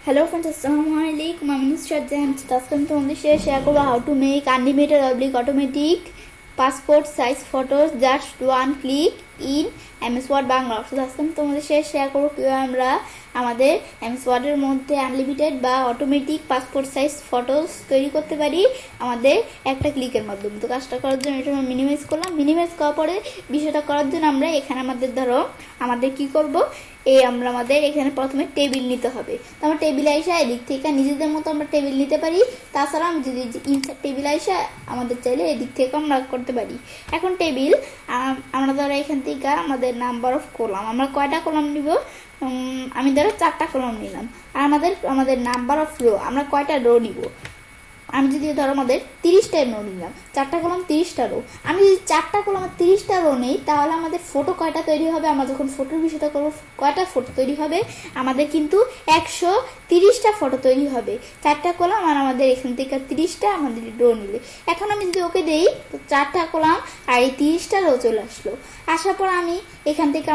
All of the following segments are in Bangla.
Hello friends, Assalamualaikum. I'm Nusrat James. Today I'm going to share how to make animated oblique automatic passport size photos just one click in MS Word Bangla. So আজকে আমি তোমাদের সাথে শেয়ার করব কিভাবে আমরা আমাদের MS Word এর মধ্যে আনলিমিটেড বা অটোমেটিক পাসপোর্ট সাইজ ফটোস তৈরি করতে পারি আমাদের একটা ক্লিকের মাধ্যমে। তো কাজটা করার জন্য এটা আমরা মিনিমাইজ করলাম। মিনিমাইজ করার পরে বিষয়টা করার জন্য আমরা এখানে আমাদের কি করব, আমরা আমাদের এখানে প্রথমে টেবিল নিতে হবে। তো আমরা টেবিল আইসা এদিক থেকে নিজেদের মতো আমরা টেবিল নিতে পারি। তাছাড়া আমি যদি ইনসার্ট টেবিল আইসা আমাদের চাইলে এদিক থেকে আমরা করতে পারি। এখন টেবিল আমরা ধরো এখান থেকে আমাদের নাম্বার অফ কলাম, আমরা কয়টা কলাম নিব, আমি ধরো 4টা কলাম নিলাম। আর আমাদের নাম্বার অফ রো, আমরা কয়টা রো নিব, আমি যদি ধরো আমাদের 30টা রো নিলাম, 4টা কলাম 30টা রো। আমি যদি 4টা কলাম 30টা রো নেই, তাহলে আমাদের ফটো কয়টা তৈরি হবে, আমরা যখন ফটোর বিষয়টা করবো কয়টা ফটো তৈরি হবে, আমাদের কিন্তু 130টা ফটো তৈরি হবে। 4টা কলাম আর আমাদের এখান থেকে 30টা আমাদের রো নিলে। এখন আমি যদি ওকে দেই, তো 4টা কলাম আর এই 30টা রো চলে আসলো। আসার পর আমি এখান থেকে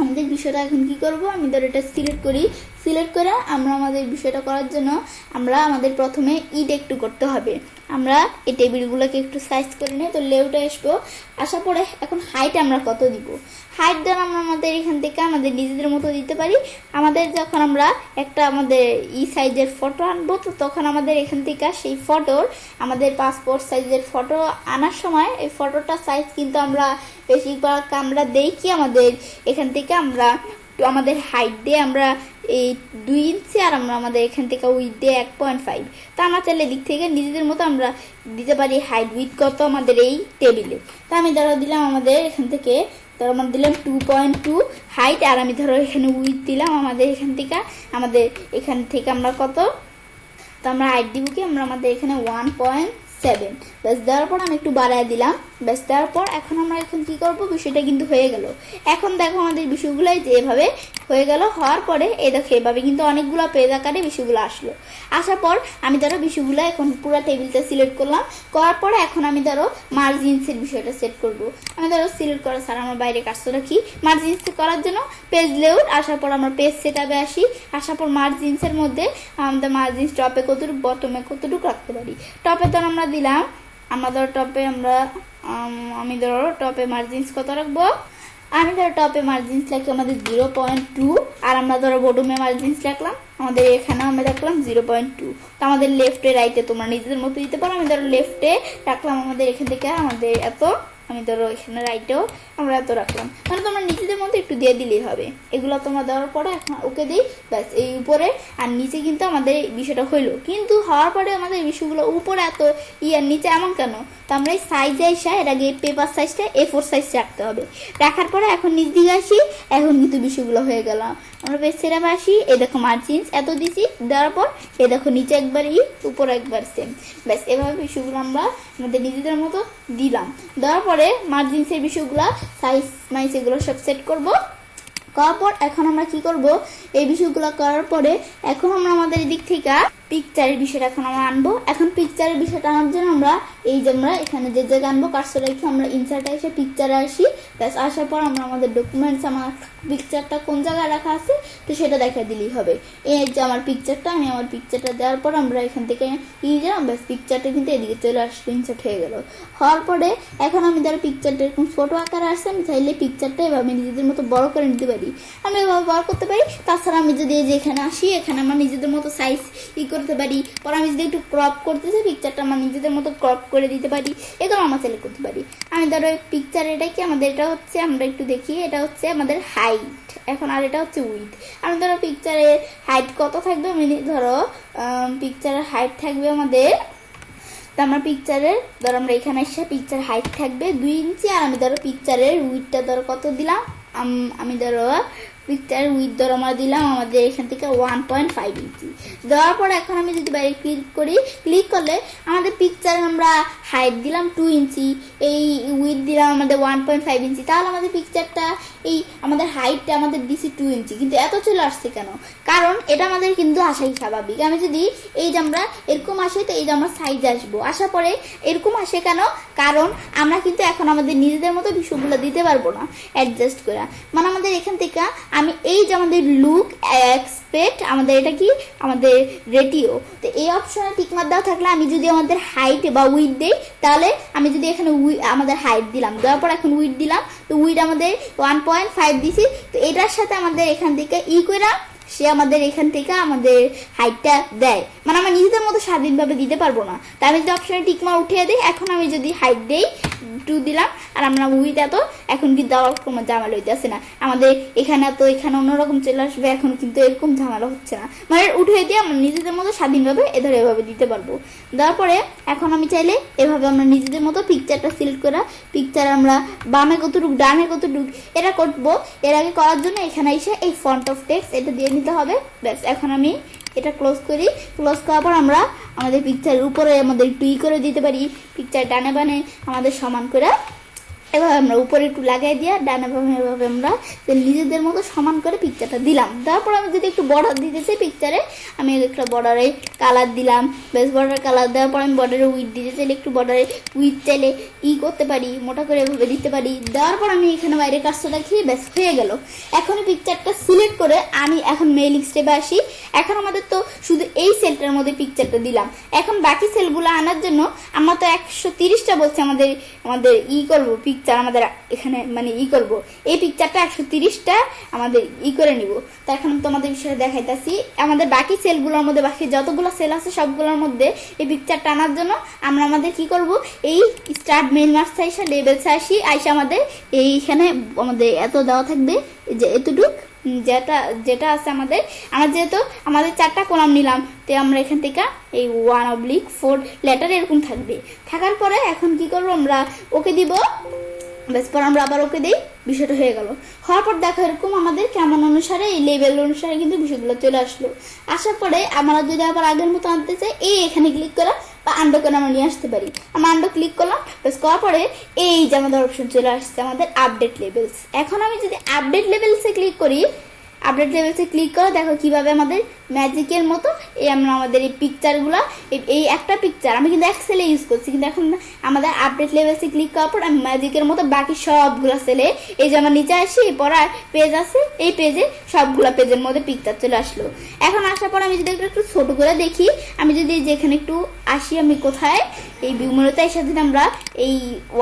আমাদের বিষয়টা এখন কি করব, আমি ধর এটা সিলেক্ট করি। সিলেক্ট করে আমরা আমাদের বিষয়টা করার জন্য আমাদের প্রথমে ইট একটু করতে হবে। আমরা এই টেবিলগুলোকে একটু সাইজ করে নিই। তো লেউটে আসবো, আসার পরে এখন হাইট আমরা কত দিব, হাইট দ্বারা আমরা আমাদের এখান থেকে আমাদের নিজেদের মতো দিতে পারি। আমাদের যখন আমরা আমাদের সাইজের ফটো আনবো, তো তখন আমাদের এখান থেকে সেই ফটোর আমাদের পাসপোর্ট সাইজের ফটো আনার সময় এই ফটোটা সাইজ কিন্তু আমরা বেশিরভাগ আমরা দেই কি, আমাদের এখান থেকে আমাদের হাইট দিয়ে আমরা এই 2 ইঞ্চি আর আমাদের এখান থেকে উইথ দিয়ে 1.5। তো আমরা চাইলে দিক থেকে নিজেদের মতো আমরা দিতে পারি হাইট উইথ কত আমাদের এই টেবিলে। তো আমি ধরো দিলাম আমাদের এখান থেকে, ধরো আমরা দিলাম 2.2 হাইট, আর আমি ধরো এখানে উইথ দিলাম আমাদের এখান থেকে আমরা কত, তো আমরা হাইট দিব কি, আমরা আমাদের এখানে 1.7। ব্যাস দেওয়ার পর আমি একটু বাড়ায় দিলাম। ব্যাস দেওয়ার পর এখন আমরা কি করব, বিষয়টা কিন্তু হয়ে গেল। এখন দেখো আমাদের বিষয়গুলো যে এভাবে হয়ে গেল। হওয়ার পরে এই দেখো এভাবে কিন্তু অনেকগুলো পেজ আকারে বিষয়গুলো আসলো। আসার পর আমি ধরো বিষয়গুলো এখন পুরো টেবিলটা সিলেক্ট করলাম। করার পরে এখন আমি ধরো মার্জিনসের বিষয়টা সেট করব। আমি ধরো সিলেক্ট করা ছাড়া আমার বাইরে কাজটা রাখি। মার্জিনস করার জন্য পেজ লেআউট, আসার পর আমরা পেজ সেটআপে আসি। আসার পর মার্জিনসের মধ্যে আমাদের মার্জিনস টপে কতটুকু বটমে কতটুকু রাখতে পারি। টপে ধর আমরা দিলাম, টপে আমি ধরো টপে মার্জিনস কত রাখবো, আমি ধরো টপে মার্জিনস রাখি আমাদের 0.2, আর আমরা ধরো বটমে মার্জিনস রাখলাম আমাদের এখানে আমরা রাখলাম 0.2। তো আমাদের লেফটে রাইটে তোমরা নিজেদের মতো দিতে পারো। আমি ধরো লেফটে রাখলাম আমাদের এখান থেকে আমাদের এত, আমি ধরো এখানে রাইটেও আমরা এত রাখলাম, মানে তোমরা নিজেদের মতো একটু দিয়ে দিলেই হবে। এগুলো তোমরা দেওয়ার পরে এখন ওকে দিই। ব্যাস এই উপরে আর নিচে কিন্তু আমাদের এই বিষয়টা হইলো। কিন্তু হওয়ার পরে আমাদের বিষয়গুলো উপরে এত আর নিচে এমন কেন, তো আমরা এই সাইজে এসে এর আগে পেপার সাইজটা A4 সাইজ রাখতে হবে। রাখার পরে এখন নিচ দিকে আসি, এখন কিন্তু বিষয়গুলো হয়ে গেল। আমরা পেজ সেটআপে আসি, এই দেখো মার্জিনস এত দিছি, দেওয়ার পর এ দেখো নিচে একবার উপরে একবার সেম। ব্যাস এভাবে বিষয়গুলো আমরা আমাদের নিজেদের মতো দিলাম। দেওয়ার পরে মার্জিনসের বিষয়গুলো সাইজ মাইজ এগুলো সব সেট করব। করার পর এখন আমরা কি করব, এই বিষয়গুলো করার পরে এখন আমরা আমাদের দিক থেকে পিকচারের বিষয়টা এখন আমরা আনবো। এখন পিকচারের বিষয়টা আনার জন্য আমরা আমরা এখানে যে জায়গায় আনবো কার্সর রেখে আমরা ইনসার্টে এসে পিকচারে আসি। ব্যাস আসার পর আমরা আমাদের ডকুমেন্টস আমার পিকচারটা কোন জায়গায় রাখা আছে তো সেটা দেখা দিলেই হবে। এই যে আমার পিকচারটা, আমি আমার পিকচারটা দেওয়ার পর আমরা এখান থেকে দিলাম। ব্যাস পিকচারটা কিন্তু এদিকে চলে আসলো, ইনসার্ট হয়ে গেল। হওয়ার পরে এখন আমি ধরো পিকচারটা এরকম ছোটো আকারে আসছে, আমি চাইলে পিকচারটা এভাবে নিজেদের মতো বড় করে নিতে পারি, আমি এভাবে বড় করতে পারি। তাছাড়া আমি যদি এই যে এখানে আসি, এখানে আমার নিজেদের মতো সাইজ করতে পারি। পরে আমি যদি একটু ক্রপ করতে চাই, পিকচারটা আমার নিজেদের মতো ক্রপ করে দিতে পারি, এগুলো আমরা সিলেক্ট করতে পারি। আমি ধরো পিকচার এটা কি আমাদের, এটা হচ্ছে আমরা একটু দেখি, এটা হচ্ছে আমাদের হাইট এখন, আর এটা হচ্ছে উইথ। আমি ধরো পিকচারের হাইট কত থাকবে, আমি ধরো পিকচারের হাইট থাকবে আমাদের, তো আমরা পিকচারের ধরো আমরা এখানে এসে পিকচার হাইট থাকবে 2 ইঞ্চি, আর আমি ধরো পিকচারের উইথটা ধরো কত দিলাম, আমি ধরো পিকচার উইথ ধরো আমরা দিলাম আমাদের এখান থেকে 1.5 ইঞ্চি। দেওয়ার পর এখন আমি যদি বাইরে ক্লিক করি, ক্লিক করলে আমাদের পিকচারে আমরা হাইট দিলাম 2 ইঞ্চি, এই উইথ দিলাম আমাদের 1.5 ইঞ্চি। তাহলে আমাদের পিকচারটা আমাদের হাইটটা আমাদের দিছি 2 ইঞ্চি, কিন্তু এত চলে আসছে কেন, কারণ এটা আমাদের কিন্তু আসাই স্বাভাবিক। আমি যদি এই যে আমরা এরকম আসে, তো এই যে আমরা সাইজ আসবো, আসার পরে এরকম আসে কেন, কারণ আমরা কিন্তু এখন আমাদের নিজেদের মতো বিষয়গুলো দিতে পারবো না অ্যাডজাস্ট করে, মানে আমাদের এখান থেকে আমি এই যে আমাদের লুক এক্সপেক্ট আমাদের এটা কি আমাদের রেটিও, তো এই অপশনে টিকমার্ক দেওয়া থাকলে আমি যদি আমাদের হাইট বা উইড দেই, তাহলে আমি যদি এখানে আমাদের হাইট দিলাম, দেওয়ার পর এখন উইড দিলাম, তো উইড আমাদের 1.5 দিছি। তো এটার সাথে আমাদের এখান থেকে করে সে আমাদের এখান থেকে আমাদের হাইটটা দেয়, মানে আমরা নিজেদের মতো স্বাধীনভাবে দিতে পারবো না। তাই আমি যদি অপশনে টিকমার্ক উঠিয়ে দিই, এখন আমি যদি হাইট দেই 2 দিলাম, আর আমরা উইথ এত, এখন কিন্তু দেওয়ার কোনো ঝামেলা হইতেছে না, আমাদের এখানে তো এখানে অন্যরকম চলে আসবে, এখন কিন্তু এরকম ঝামেলা হচ্ছে না, মানে উঠিয়ে দিয়ে আমরা নিজেদের মতো স্বাধীনভাবে এভাবে দিতে পারবো। দেওয়ার পরে এখন আমি চাইলে এভাবে আমরা নিজেদের মতো পিকচারটা সিলেক্ট করা, পিকচার আমরা বামে কতটুকু ডানে কতটুকু এটা করবো। এর আগে করার জন্য এখানে এসে এই ফন্ট অফ টেক্সট এটা দিয়ে নিতে হবে। ব্যাস, এখন আমি এটা ক্লোজ করি। ক্লোজ করার পর আমরা আমাদের পিকচারের উপরে আমাদের একটু করে দিতে পারি, পিকচার ডানে বানে আমাদের সমান করে এভাবে আমরা উপরে একটু লাগাই দিয়ে ডানে বামে এভাবে আমরা নিজেদের মতো সমান করে পিকচারটা দিলাম। তারপর আমি যদি একটু বর্ডার দিতে চাই পিকচারে, আমি একটা বর্ডারে কালার দিলাম। বেশ, বর্ডার কালার দেওয়ার পর আমি বর্ডারে উইথ দিতে চাইলে একটু বর্ডারে উইথ চাইলে করতে পারি, মোটা করে এভাবে দিতে পারি। দেওয়ার পর আমি এখানে বাইরের কাজটা দেখি, ব্যাস হয়ে গেল। এখন পিকচারটা সিলেক্ট করে আমি এখন মেইলিং স্টেপে আসি। এখন আমাদের তো শুধু এই সেলটার মধ্যে পিকচারটা দিলাম, এখন বাকি সেলগুলো আনার জন্য আমরা তো 130টা বলছি আমাদের আমাদের করবো পিকচার আমাদের এখানে মানে করব, এই পিকচারটা 130টা আমাদের করে নিব। তো এখন তোমাদের বিষয়ে দেখাইতেছি আমাদের বাকি সেলগুলোর মধ্যে, বাকি যতগুলো সেল আছে সবগুলোর মধ্যে এই পিকচারটা আনার জন্য আমরা আমাদের কি করব, এই স্টার্ট মেইন মার্কস আইসা লেভেলস আসি, আইসা আমাদের এইখানে আমাদের এত দেওয়া থাকবে যে এতটুক যেটা আছে আমাদের, আমরা যেহেতু আমাদের 4টা কলাম নিলাম, তো আমরা এখান থেকে এই 1/4 লেটার এরকম থাকবে। থাকার পরে এখন কি করবো, আমরা ওকে দিব। বেশ, পর আমরা আবার ওকে দিই, বিষয়টা হয়ে গেল। হওয়ার পর দেখো এরকম আমাদের কেমন অনুসারে এই লেভেল অনুসারে কিন্তু বিষয়গুলো চলে আসলো। আসার পরে আমরা যদি আবার আগের মতো আনতে চাই, এখানে ক্লিক করা বা আন্ডো করে আমরা নিয়ে আসতে পারি। আমরা আন্ডো ক্লিক করলাম, বেশ করার পরে এই যে আমাদের অপশন চলে আসছে আমাদের আপডেট লেভেলস। এখন আমি যদি আপডেট লেভেলসে ক্লিক করি, আপডেট লেভেলসে ক্লিক করে দেখো কিভাবে আমাদের ম্যাজিকের মতো আমরা আমাদের এই পিকচারগুলো, এই একটা পিকচার আমি কিন্তু এক্সেলে ইউজ করছি, কিন্তু এখন আমাদের আপডেট লেভেলসে ক্লিক করার পর আমি ম্যাজিকের মতো বাকি সবগুলো সেলে এই যে আমার নিচে আসি, পড়ার পেজ আছে, এই পেজে সবগুলো পেজের মধ্যে পিকচার চলে আসলো। এখন আসার পর আমি যদি একটু ছোট করে দেখি, আমি যদি যেখানে একটু আসি, আমি কোথায় এই বিউমরতে এসে যদি আমরা এই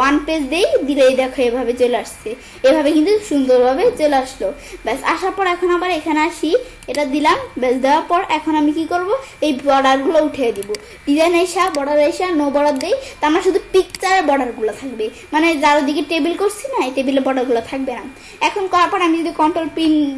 1 পেজ দিলেই দেখো এভাবে চলে আসছে, এভাবে কিন্তু সুন্দরভাবে চলে আসলো। ব্যাস, আসার পর এখন আবার এখানে আসি, এটা দিলাম। ব্যাস, দেওয়ার পর এখন আমি কি করব, এই বর্ডারগুলো উঠিয়ে দিব। ডিজাইন এসা বর্ডার এসা নো বর্ডার দেই, তো আমার শুধু পিকচারের বর্ডারগুলো থাকবে, মানে যার দিকে টেবিল করছি না এই টেবিলের বর্ডারগুলো থাকবে না। এখন করার পর আমি যদি কন্ট্রোল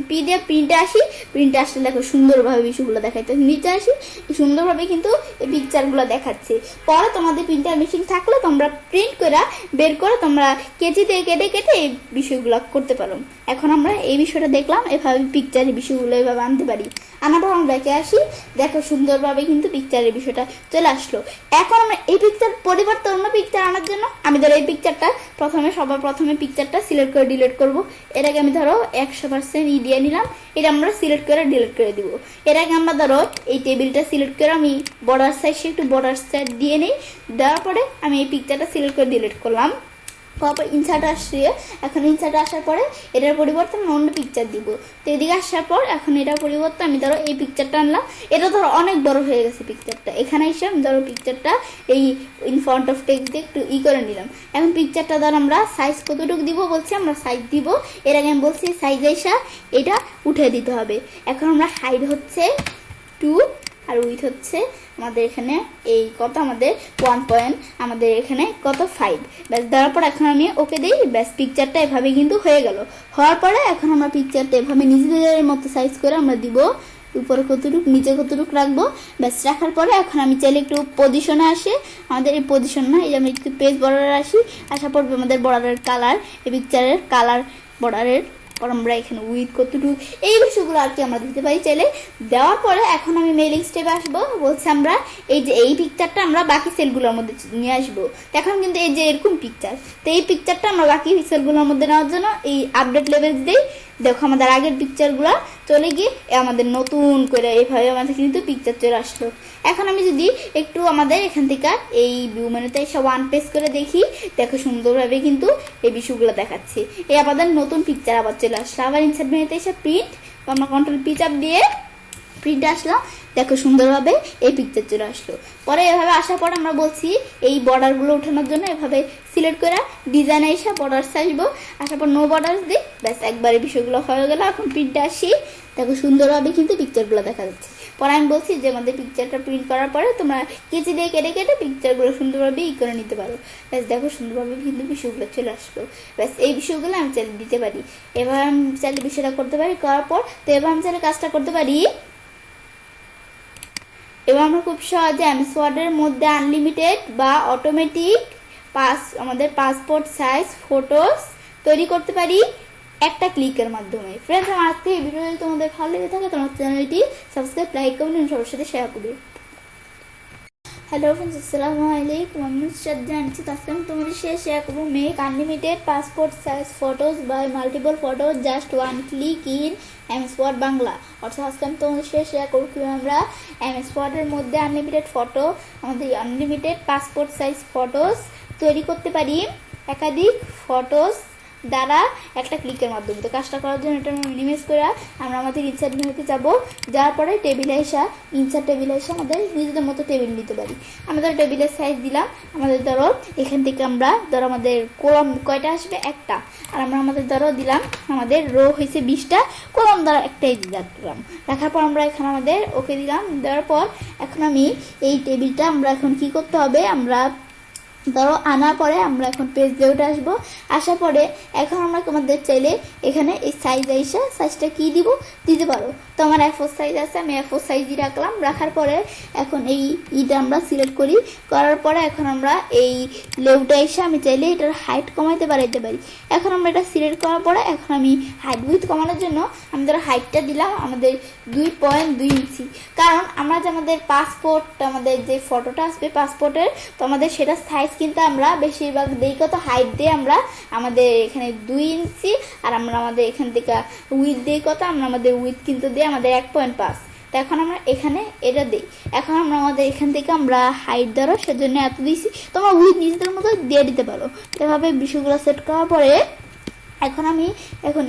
পি দিয়ে প্রিন্টে আসি, প্রিন্টে আসলে দেখো সুন্দরভাবে বিষয়গুলো দেখাইতে, নিচে আসি সুন্দরভাবে কিন্তু এই পিকচারগুলো দেখাচ্ছে। পরে তোমাদের প্রিন্টার মেশিন থাকলে তোমরা প্রিন্ট করে বের করে তোমরা কেচি দিয়ে কেটে কেটে এই বিষয়গুলো করতে পারো। এখন আমরা এই বিষয়টা দেখলাম, এভাবে পিকচারের বিষয়গুলো এভাবে আনতে পারি। আনার পর আমরা দেখে আসি, দেখো সুন্দরভাবে কিন্তু পিকচারের বিষয়টা চলে আসলো। এখন আমরা এই পিকচার পরিবর্তে অন্য পিকচার আনার জন্য আমি ধরো এই পিকচারটা সবার প্রথমে পিকচারটা সিলেক্ট করে ডিলিট করব। এর আগে আমি ধরো 100% দিয়ে নিলাম, এটা আমরা সিলেক্ট করে ডিলিট করে দিব। এর আগে আমরা ধরো এই টেবিলটা সিলেক্ট করে আমি বর্ডার সাইজ একটু বর্ডার সাইড দিয়ে নিই, দেওয়ার পরে আমি এই পিকচারটা সিলেক্ট করে ডিলিট করলাম। তারপর ইনসার্ট আসছে, এখন ইনসার্ট আসার পরে এটার পরিবর্তে আমি অন্য পিকচার দিব। তো এদিকে আসার পর এখন এটার পরিবর্তে আমি ধরো এই পিকচারটা আনলাম, এটা ধরো অনেক বড় হয়ে গেছে পিকচারটা। এখানে এসে আমি ধরো পিকচারটা এই ইন ফ্রন্ট অফ টেক্সট দিয়ে একটু করে নিলাম। এখন পিকচারটা ধরো আমরা সাইজ কতটুকু দিব বলছি, আমরা সাইজ দিব। এর আগে আমি বলছি সাইজ এসা এটা উঠে দিতে হবে। এখন আমরা হাইট হচ্ছে 2 আর উইথ হচ্ছে আমাদের এখানে এই কত আমাদের 1 আমাদের এখানে কত 5। ব্যাস, দেওয়ার পর এখন আমি ওকে দিই। ব্যাস, পিকচারটা এভাবে কিন্তু হয়ে গেল। হওয়ার পরে এখন আমরা পিকচারটা এভাবে নিজেদের মতো সাইজ করে আমরা দিব, উপরে কতটুক নিচে কতটুক রাখবো। ব্যাস, রাখার পরে এখন আমি চাইলে একটু পজিশনে আসে, আমাদের এই পজিশন না, এই যে আমি একটু পেজ বর্ডারে আসি, আসা পড়বে আমাদের বর্ডারের কালার, এই পিকচারের কালার বর্ডারের পর আমরা এখানে উইথ কতটুকু এই বিষয়গুলো আর কি আমরা দিতে পারি চাইলে। দেওয়ার পরে এখন আমি মেইলিং স্টেপে আসবো, বলছে আমরা এই যে এই পিকচারটা আমরা বাকি সেলগুলোর মধ্যে নিয়ে আসবো। এখন কিন্তু এই যে এরকম পিকচার, তো এই পিকচারটা আমরা বাকি সেলগুলোর মধ্যে নেওয়ার জন্য এই আপডেট লেভেল দিই। দেখো আমাদের আগের পিকচারগুলো চলে গিয়ে আমাদের নতুন করে এইভাবে আমাদের কিন্তু পিকচার চলে আসলো। এখন আমি যদি একটু আমাদের এখান থেকে এই ভিউ মেনুতে সব ওয়ান পেজ করে দেখি, দেখো সুন্দরভাবে কিন্তু এই বিষয়গুলো দেখাচ্ছি। এই আমাদের নতুন পিকচার আবার চলে আসলো। আবার ইনসার্ট মেনুতে এসে প্রিন্ট, আমরা কন্ট্রোল পি চাপ দিয়ে প্রিন্ট আসলাম, দেখো সুন্দরভাবে এই পিকচার চলে আসলো। পরে এভাবে আসার পর আমরা বলছি এই বর্ডারগুলো ওঠানোর জন্য এভাবে সিলেক্ট করে ডিজাইনে এসে বর্ডার্স আসবো, আসার পর নো বর্ডার্স দিই, ব্যাস একবারে বিষয়গুলো হয়ে গেল। এখন প্রিন্টে আসি, দেখো সুন্দরভাবে কিন্তু পিকচারগুলো দেখা যাচ্ছে। পরে আমি বলছি যে আমাদের পিকচারটা প্রিন্ট করার পরে তোমরা কেচি দিয়ে কেটে কেটে পিকচারগুলো সুন্দরভাবে করে নিতে পারো। ব্যাস দেখো সুন্দরভাবে কিন্তু বিষয়গুলো চলে আসলো। ব্যাস এই বিষয়গুলো আমি চাইলে দিতে পারি। এবার আমি চাইলে বিষয়টা করতে পারি, করার পর তো এবার আমি চাইলে কাজটা করতে পারি। এবং আমরা খুব সহজে এমএস ওয়ার্ডের মধ্যে আনলিমিটেড বা অটোমেটিক আমাদের পাসপোর্ট সাইজ ফটোস তৈরি করতে পারি একটা ক্লিকের মাধ্যমে। ফ্রেন্ডস, আমার আজকে এই ভিডিও যদি তোমাদের ভালো লেগে থাকে তোমার চ্যানেলটি সাবস্ক্রাইব, লাইক, কমেন্ট সবার সাথে শেয়ার করবে। হ্যালো ফ্রেন্ডস, আসসালামু আলাইকুম। আমি নুসরাত জানছি। আজকে আমি তোমাদের সাথে শেয়ার করবো make unlimited passport size photos by multiple photos just one click in MS Word Bangla. অর্থাৎ আজকে আমি তোমাদের সাথে শেয়ার করবো কীভাবে আমরা এমএস ওয়ার্ডের মধ্যে আনলিমিটেড ফটো, আমাদের আনলিমিটেড পাসপোর্ট সাইজ ফটোস তৈরি করতে পারি একাধিক ফটোস দ্বারা একটা ক্লিকের মাধ্যমে। তো কাজটা করার জন্য এটা মিনিমাইজ করে আমরা আমাদের ইনসার্ট মেনুতে যাব, যাওয়ার পরে টেবিলে এসে ইনসার্ট টেবিলে এসে আমাদের নিজেদের মতো টেবিল নিতে পারি। আমাদের টেবিলের সাইজ দিলাম, আমাদের ধরো এখান থেকে আমরা ধরো আমাদের কলম কয়টা আসবে একটা, আর আমরা আমাদের ধরো দিলাম আমাদের রো হয়েছে 20টা, কলম দ্বারা একটাই রাখলাম। রাখার পর আমরা এখানে আমাদের ওকে দিলাম, দেওয়ার পর এখন আমি এই টেবিলটা আমরা এখন কি করতে হবে, আমরা ধরো আনার পরে আমরা এখন পেজ লেআউটে আসবো। আসার পরে এখন আমরা তোমাদের চাইলে এখানে এই সাইজটা কি দিব দিতে পারো। তো আমার A4 সাইজ আছে, আমি A4 সাইজই রাখলাম। রাখার পরে এখন এই ইটা আমরা সিলেক্ট করি, করার পরে এখন আমরা এই লেআউটে এসে আমি চাইলে এটার হাইট কমাইতে বাড়াইতে পারি। এখন আমরা এটা সিলেক্ট করার পরে এখন আমি হাইট উইথ কমানোর জন্য আমি ধরো হাইটটা দিলাম আমাদের 2.2 ইঞ্চি। কারণ আমরা যে আমাদের পাসপোর্ট, আমাদের যে ফটোটা আসবে পাসপোর্টের, তো আমাদের সেটা সাইজ কিন্তু আমরা বেশিরভাগ দিই কত হাইট দিয়ে আমরা আমাদের এখানে 2 ইঞ্চি, আর আমরা আমাদের এখান থেকে উইথ দিই কত, আমরা আমাদের উইথ কিন্তু দিই আমাদের 1.5। তো এখন আমরা এখানে এটা দিই। এখন আমরা আমাদের এখান থেকে আমরা হাইট ধরো সেজন্য এত দিয়েছি, তোমরা উইথ নিজেদের মতো দিয়ে দিতে পারো। এভাবে বিষয়গুলো সেট করার পরে এখন আমি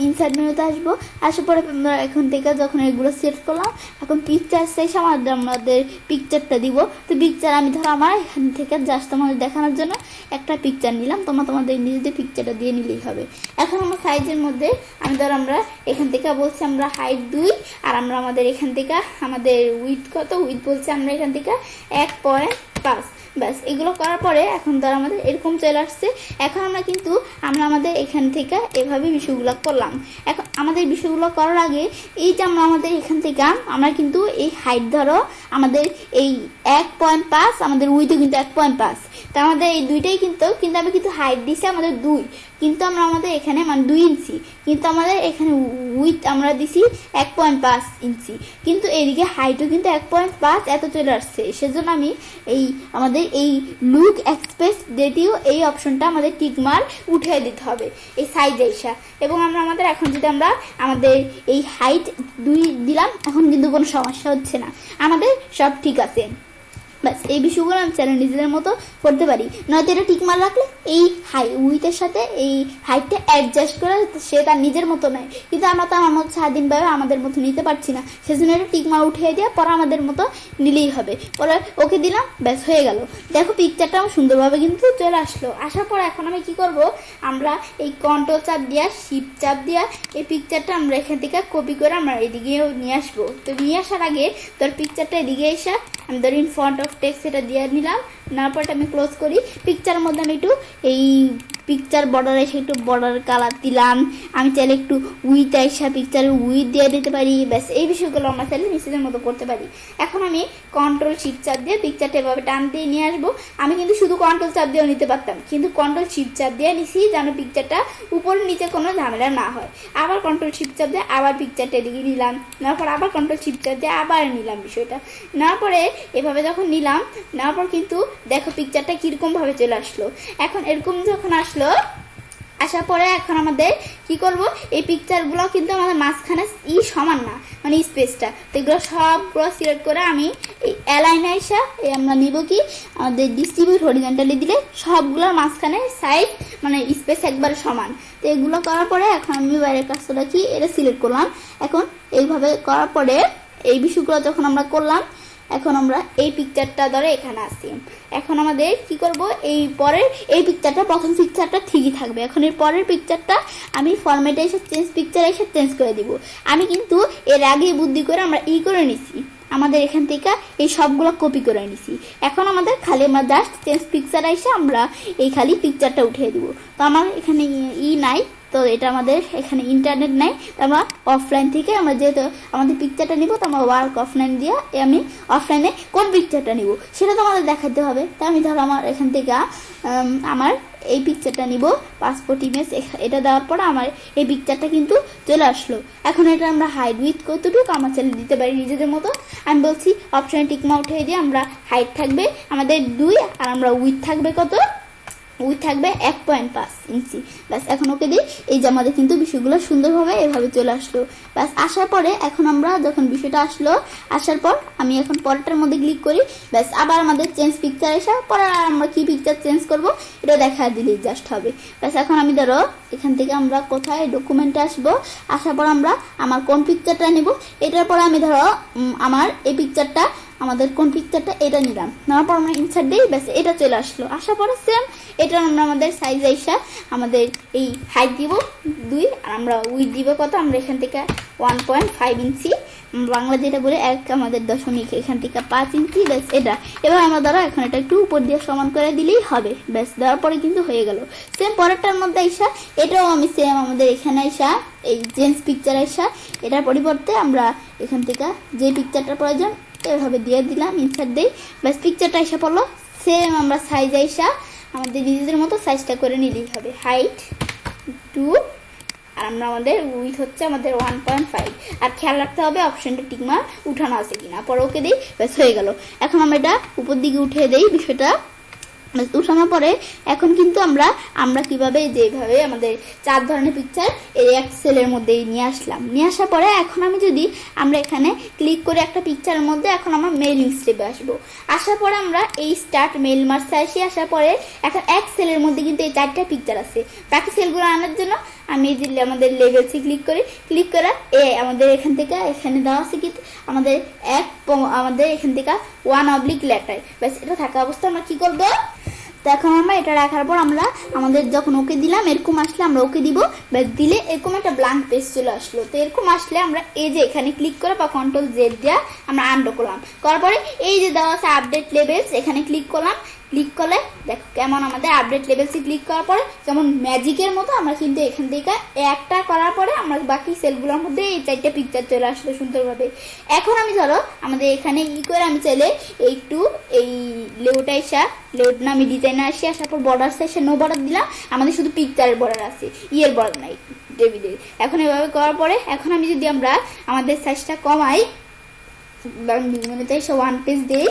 ইনসার্ট মেনুতে আসবো। আসার পরে আমরা এখান থেকে যখন এগুলো সেট করলাম, এখন পিকচার সাইজ আমাদের পিকচারটা দিব। তো পিকচার আমি ধরো আমার এখান থেকে জাস্ট তোমাদের দেখানোর জন্য একটা পিকচার নিলাম, তোমাদের নিজেদের পিকচারটা দিয়ে নিলেই হবে। এখন আমার সাইজের মধ্যে আমি ধরো আমরা এখান থেকে বলছি আমরা হাইট 2, আর আমরা আমাদের এখান থেকে আমাদের উইথ কত, উইথ বলছি আমরা এখান থেকে 1.5। ব্যাস এগুলো করার পরে এখন ধর আমাদের এরকম চলে আসছে। এখন আমরা আমাদের এখান থেকে এভাবে বিষয়গুলো করলাম। এখন আমাদের বিষয়গুলো করার আগে এই যে আমরা আমাদের এখান থেকে আমরা কিন্তু এই হাইট ধরো আমাদের এই 1.5, আমাদের উইথও কিন্তু 1.5। তা আমাদের এই দুইটাই কিন্তু আমি কিন্তু হাইট দিছি আমাদের 2, কিন্তু আমরা আমাদের এখানে মানে 2 ইঞ্চি, কিন্তু আমাদের এখানে উইথ আমরা দিছি 1.5 ইঞ্চি, কিন্তু এদিকে হাইটও কিন্তু 1.5 এত চলে আসছে। সেজন্য আমি আমাদের এই লুক এক্সপ্রেস ডেটিও এই অপশনটা আমাদের টিকমার উঠিয়ে দিতে হবে এই সাইজ এসা। এবং আমরা এখন যদি আমরা আমাদের এই হাইট 2 দিলাম, এখন কিন্তু কোনো সমস্যা হচ্ছে না, আমাদের সব ঠিক আছে। ব্যাস এই বিষয়গুলো আমি চ্যানেল নিজেদের মতো করতে পারি। নয়তো এটা টিকমার রাখলে এই উইথের সাথে এই হাইটটা অ্যাডজাস্ট করে সে তার নিজের মতো নেয়, কিন্তু আমরা তো আমার মতো স্বাধীনভাবে আমাদের মতো নিতে পারছি না। সেজন্য এটা টিকমার উঠিয়ে দিয়ে পরে আমাদের মতো নিলেই হবে। পরে ওকে দিলাম, ব্যাস হয়ে গেল। দেখো পিকচারটা আমার সুন্দরভাবে কিন্তু চলে আসলো। আসার পর এখন আমি কি করব, আমরা এই কন্ট্রোল চাপ দিয়া শিফট চাপ দিয়া এই পিকচারটা আমরা এখান থেকে কপি করে আমরা এদিকেও নিয়ে আসবো। তো নিয়ে আসার আগে তোর পিকচারটা এদিকে এসে আমি ধর ইন ফ্রন্ট অফ টেক্সট এটা দিয়ে নিলাম। নেওয়ার পরটা আমি ক্লোজ করি। পিকচারের মধ্যে আমি একটু এই পিকচার বর্ডারে এসে একটু বর্ডার কালার দিলাম। আমি চাইলে একটু উইথ আইসা পিকচারের উইথ দিয়ে দিতে পারি। ব্যাস এই বিষয়গুলো আমরা চাইলে নিজেদের মতো করতে পারি। এখন আমি কন্ট্রোল শিফট চাপ দিয়ে পিকচারটা এভাবে টান দিয়ে নিয়ে আসবো। আমি কিন্তু শুধু কন্ট্রোল চাপ দিয়েও নিতে পারতাম, কিন্তু কন্ট্রোল শিফট চাপ দিয়ে নিছি যেন পিকচারটা উপরে নিচে কোনো ঝামেলা না হয়। আবার কন্ট্রোল শিফট চাপ দিয়ে আবার পিকচারটা এদিকে নিলাম, নেওয়ার পর আবার কন্ট্রোল শিফট চাপ দিয়ে আবার নিলাম বিষয়টা। নেওয়ার পরে এভাবে যখন নিলাম, নেওয়ার পর কিন্তু দেখো পিকচারটা কিরকম ভাবে চলে আসলো। এখন এরকম যখন আসলো আসার পরে এখন আমাদের কি করব, এই পিকচারগুলো কিন্তু আমাদের মাঝখানে সমান না, মানে স্পেসটা, তো এগুলো সবগুলো সিলেক্ট করে আমি এই অ্যালাইনে এসে আমরা নিব কি আমাদের ডিস্ট্রিবিউট হরিজন্টালি দিলে সবগুলোর মাঝখানে সাইড মানে স্পেস একবারে সমান। তো এগুলো করার পরে এখন আমি বাইরের কাজটা কি এটা সিলেক্ট করলাম। এখন এইভাবে করার পরে এই বিষয়গুলো যখন আমরা করলাম, এখন আমরা এই পিকচারটা ধরে এখানে আসি। এখন আমাদের কি করব, এই পরের এই পিকচারটা প্রথম পিকচারটা ঠিকই থাকবে, এখন এর পরের পিকচারটা আমি ফরম্যাটে এসে চেঞ্জ করে দিব। আমি কিন্তু এর আগে বুদ্ধি করে আমরা করে নিছি, আমাদের এখান থেকে এই সবগুলো কপি করে নিছি। এখন আমাদের খালি আমরা জাস্ট চেঞ্জ পিকচার এসে আমরা এই খালি পিকচারটা উঠিয়ে দিব। তো আমার এখানে নাই, তো এটা আমাদের এখানে ইন্টারনেট নাই, তো আমরা অফলাইন থেকে আমরা যেহেতু আমাদের পিকচারটা নিব, তো আমরা ওয়ার্ক অফলাইন দিয়ে আমি অফলাইনে কোন পিকচারটা নিব সেটা তো আমাদের দেখাতে হবে। তো আমি ধরো আমার এখান থেকে আমার এই পিকচারটা নিব, পাসপোর্ট ইমেজ, এটা দেওয়ার পর আমার এই পিকচারটা কিন্তু চলে আসলো। এখন এটা আমরা হাইট উইথ কতটুকু আমার চ্যানেল দিতে পারি নিজেদের মতো। আমি বলছি অপশানে টিকমা উঠিয়ে দিয়ে আমরা হাইট থাকবে আমাদের 2 আর আমরা উইথ থাকবে কত, উইথ থাকবে 1.5 ইঞ্চি। ব্যাস এখন ওকে দিই, এই যে আমাদের কিন্তু বিষয়গুলো সুন্দরভাবে এভাবে চলে আসলো। ব্যাস আসার পরে এখন আমরা যখন বিষয়টা আসার পর আমি এখন পরেরটার মধ্যে ক্লিক করি। ব্যাস আবার আমাদের চেঞ্জ পিকচার এসে পরে আমরা কি পিকচার চেঞ্জ করব এটা দেখা দিলেই জাস্ট হবে। ব্যাস এখন আমি ধরো এখান থেকে আমরা কোথায় ডকুমেন্টে আসবো, আসার পর আমরা আমার কোন পিকচারটা নেব, এটার পরে আমি ধরো আমার এই পিকচারটা আমাদের কোন পিকচারটা এটা নিলাম, নেওয়ার পর আমরা ইনসার্ট দিই, ব্যাস এটা চলে আসলো। আসার পরে সেম এটা আমরা আমাদের সাইজ আইসা আমাদের এই হাইট দিব 2 আর আমরা উইথ দিব কত, আমরা এখান থেকে 1.5 ইঞ্চি, বাংলা যেটা বলে 1 আমাদের দশমিক এখান থেকে 5 ইঞ্চি। ব্যাস এটা এবার আমরা ধরো এখন এটা একটু উপর দিয়ে সমান করে দিলেই হবে। ব্যাস দেওয়ার পরে কিন্তু হয়ে গেল। সেম পরেরটার মধ্যে আইসা এটাও আমি সেম আমাদের এখানে আইসা এই চেঞ্জ পিকচার আইসা এটার পরিবর্তে আমরা এখান থেকে যে পিকচারটা প্রয়োজন এভাবে দিয়ে দিলাম, ইনসার্ট দেই, ব্যাস পিকচারটা এসে পড়লো। সেম আমরা সাইজ আইসা আমাদের নিজেদের মতো সাইজটা করে নিলেই হবে, হাইট 2 আর আমরা আমাদের উইথ হচ্ছে আমাদের 1.5। আর খেয়াল রাখতে হবে অপশনটা টিকমার উঠানো আছে কিনা, পরে ওকে দিই, ব্যাস হয়ে গেল। এখন আমরা এটা উপর দিকে উঠিয়ে দেই বিষয়টা উঠানোর পরে এখন কিন্তু আমরা কিভাবে যেভাবে আমাদের 4 ধরনের পিকচার এই এক্সেলের মধ্যে নিয়ে আসলাম। নিয়ে আসার পরে এখন আমি যদি আমরা এখানে ক্লিক করে একটা পিকচারের মধ্যে এখন আমরা মেইলিং স্টেপে আসবো। আসার পরে আমরা এই স্টার্ট মেইল মার্চে আসার পরে এখন এক্সেলের মধ্যে কিন্তু এই 4টা পিকচার আছে। বাকি সেলগুলো আনার জন্য আমি এই যে আমাদের লেভেলসে ক্লিক করে আমাদের এখান থেকে এখানে দেওয়া আছে কি আমাদের আমাদের এখান থেকে 1 লেটার, ব্যাস এটা থাকা অবস্থা আমরা কি করবো, তো এখন আমরা এটা রাখার পর আমরা আমাদের যখন ওকে দিলাম এরকম আসলে আমরা ওকে দিব, ব্যাস দিলে এরকম একটা ব্ল্যাঙ্ক পেজ চলে আসলো। তো এরকম আসলে আমরা এই যে এখানে ক্লিক করে বা কন্ট্রোল জেড দিয়ে আমরা আনডো করলাম, করার পরে এই যে দেওয়া আছে আপডেট লেভেলস এখানে ক্লিক করলাম। ক্লিক করলে দেখো কেমন আমাদের আপডেট লেভেলসে ক্লিক করার পরে যেমন ম্যাজিকের মতো আমরা কিন্তু এখান থেকে একটা করার পরে আমরা বাকি সেলগুলোর মধ্যে এই 4টা পিকচার চলে আসলো সুন্দরভাবে। এখন আমি ধরো আমাদের এখানে করে আমি চাইলে একটু এই লেউটা এসা লেউট না আমি ডিজাইনে আসি, আসার পর বর্ডার এসে নো বর্ডার দিলাম, আমাদের শুধু পিকচারের বর্ডার আছে, ইয়ের বর্ডার নাই টেবিলের। এখন এভাবে করার পরে এখন আমি যদি আমরা আমাদের সাইজটা কমাই মানে তাই 1 পেজ দিই,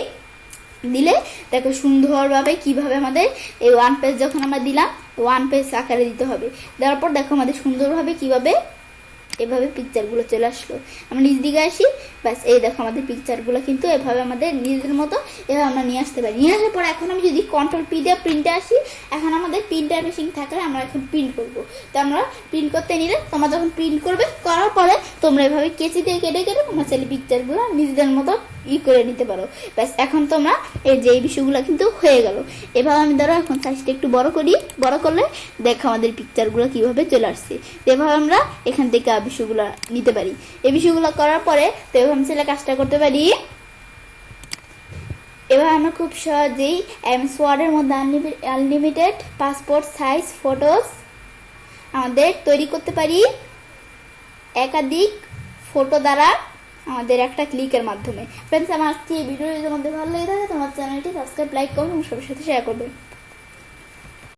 দিলে দেখো সুন্দরভাবে কিভাবে আমাদের এই 1 পেজ যখন আমরা দিলাম 1 পেজ আকারে দিতে হবে। দেওয়ার পর দেখো আমাদের সুন্দরভাবে কিভাবে এভাবে পিকচারগুলো চলে আসলো। আমরা নিচ দিকে আসি, ব্যাস এই দেখো আমাদের পিকচারগুলো কিন্তু এভাবে আমাদের নিজেদের মতো এভাবে আমরা নিয়ে আসতে পারি। নিয়ে আসার পর এখন আমি যদি কন্ট্রোল পি দিয়ে প্রিন্টে আসি, এখন আমাদের প্রিন্টার মেশিন থাকলে আমরা এখন প্রিন্ট করবো। তো আমরা প্রিন্ট করতে নিলে তোমরা যখন প্রিন্ট করবে করার পরে তোমরা এভাবে কেচি দিয়ে কেটে তোমরা চাইলে পিকচারগুলো নিজেদের মতো করে নিতে পারো। ব্যাস এখন তোমরা এই যে এই বিষয়গুলো কিন্তু হয়ে গেল। এভাবে আমি ধরো এখন সাইজটা একটু বড় করি, বড় করলে দেখো আমাদের পিকচারগুলো কিভাবে চলে আসছে। এভাবে আমরা এখান থেকে বিষয়গুলো নিতে পারি। এই বিষয়গুলো করার পরে তো এভাবে আমি চাইলে কাজটা করতে পারি। এবার আমরা খুব সহজেই এমএস ওয়ার্ডের মধ্যে আনলিমিটেড পাসপোর্ট সাইজ ফটোস আমাদের তৈরি করতে পারি একাধিক ফটো দ্বারা আমাদের একটা ক্লিকের মাধ্যমে। ফ্রেন্ডস আমার আজকে এই ভিডিও যদি তোমাদের ভালো লেগে থাকে তোমার চ্যানেলটি সাবস্ক্রাইব লাইক করুন এবং সবার সাথে শেয়ার করবেন।